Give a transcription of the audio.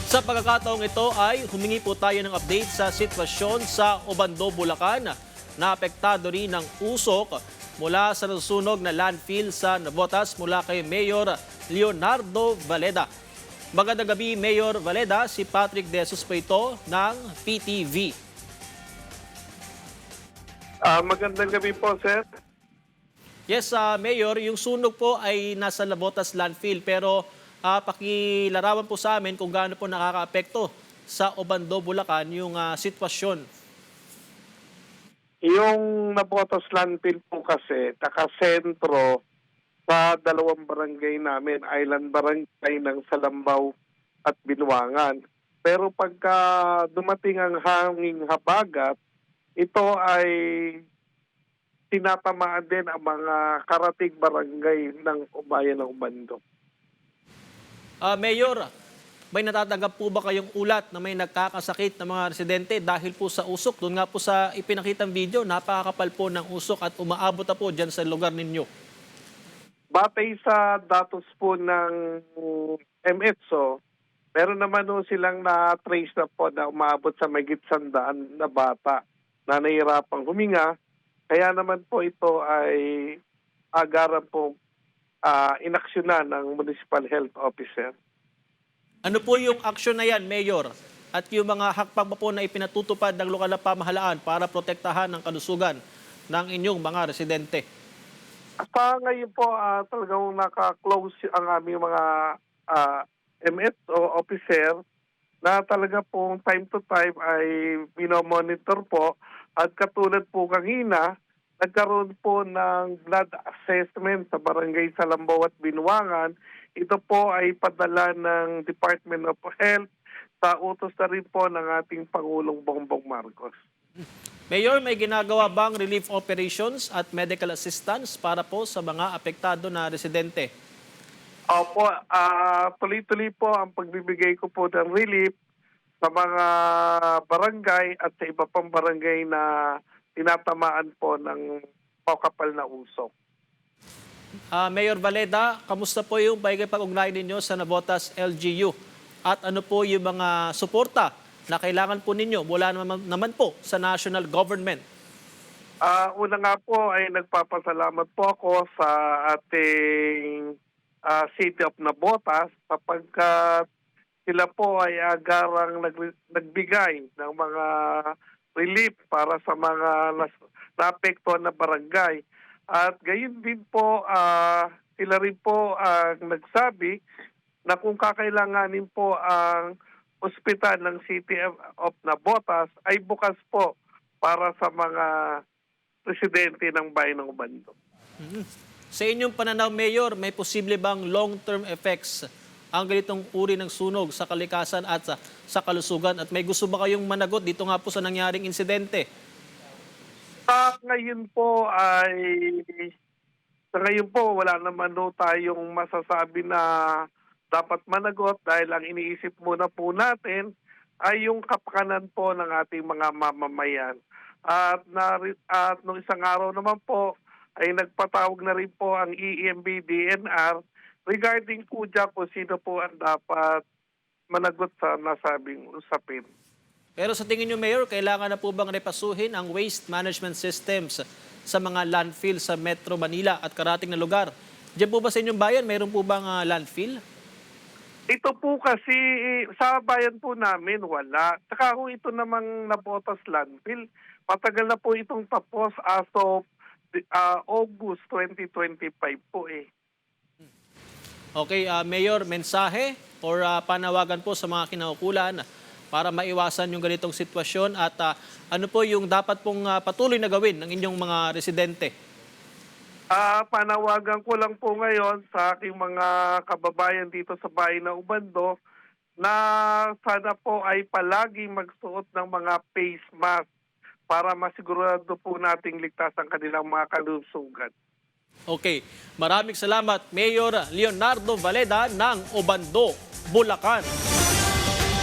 Sa pagkakataong ito ay humingi po tayo ng update sa sitwasyon sa Obando, Bulacan na apektado rin ng usok mula sa nasusunog na landfill sa Navotas mula kay Mayor Leonardo Valeda. Magandang gabi, Mayor Valeda. Si Patrick De Jesus po ito ng PTV. Magandang gabi po, sir. Yes, Mayor, yung sunog po ay nasa Navotas landfill pero pakilarawan po sa amin kung gaano po nakakaapekto sa Obando, Bulacan yung sitwasyon. Yung Navotas landfill po kasi, nakasentro sa dalawang barangay namin, Island Barangay ng Salambaw at Binuangan. Pero pagka dumating ang hanging habagat, ito ay tinatamaan din ang mga karatig barangay ng bayan ng Obando. Mayor, may natatanggap po ba kayong ulat na may nagkakasakit na mga residente dahil po sa usok? Doon nga po sa ipinakitang video, napakakapal po ng usok at umaabot na po dyan sa lugar ninyo. Batay sa datos po ng MHO, meron naman po silang na-trace na po na umabot sa mahigit 100 na bata na nahihirapang huminga. Kaya naman po ito ay agaran po inaksyonan ng Municipal Health Officer. Ano po yung aksyon na yan, Mayor? At yung mga hakbang pa po na ipinatutupad ng lokal na pamahalaan para protektahan ang kalusugan ng inyong mga residente? Sa ngayon po, talagang naka-close ang aming mga MSO officer na talaga pong time to time ay binomonitor po. At katulad po kanina, nagkaroon po ng blood assessment sa Barangay Salambaw at Binuangan. Ito po ay padala ng Department of Health sa utos na rin po ng ating Pangulong Bongbong Marcos. Mayor, may ginagawa bang relief operations at medical assistance para po sa mga apektado na residente? Opo, tuloy-tuloy po ang pagbibigay ko po ng relief sa mga barangay at sa iba pang barangay na tinatamaan po ng pakapal na usok. Mayor Valeda, kamusta po yung pakikipag-ugnayan ninyo sa Navotas LGU? At ano po yung mga suporta na kailangan po ninyo mula naman po sa national government? Una nga po ay nagpapasalamat po ako sa ating City of Navotas sapagkat sila po ay agarang nagbigay ng mga relief para sa mga naapektuhan na barangay. At gayon din po, sila rin po ang nagsabi na kung kakailanganin po ang ospital ng City of Navotas ay bukas po para sa mga residente ng bayan ng Obando. Sa inyong pananaw, Mayor, may posible bang long-term effects ang ganitong uri ng sunog sa kalikasan at sa kalusugan? At may gusto ba kayong managot dito nga po sa nangyaring insidente? Sa ngayon po, wala naman no tayong masasabi na dapat managot dahil ang iniisip muna po natin ay yung kapakanan po ng ating mga mamamayan. At nung isang araw naman po ay nagpatawag na rin po ang EMB-DNR regarding po dyan kung sino po ang dapat managot sa nasabing usapin. Pero sa tingin nyo, Mayor, kailangan na po bang repasuhin ang waste management systems sa mga landfill sa Metro Manila at karating na lugar? Diyan po ba sa inyong bayan, mayroon po bang landfill? Ito po kasi, sa bayan po namin, wala. Saka kung ito namang Navotas landfill, matagal na po itong tapos as of August 2025 po eh. Okay, Mayor, mensahe or panawagan po sa mga kinaukulan para maiwasan yung ganitong sitwasyon at ano po yung dapat pong patuloy na gawin ng inyong mga residente? Panawagan ko lang po ngayon sa aking mga kababayan dito sa bayan ng Ubando na sana po ay palagi magsuot ng mga face mask para masigurado po nating ligtas ang kanilang mga kalusugan. Okay, maraming salamat Mayor Leonardo Valeda ng Obando, Bulacan.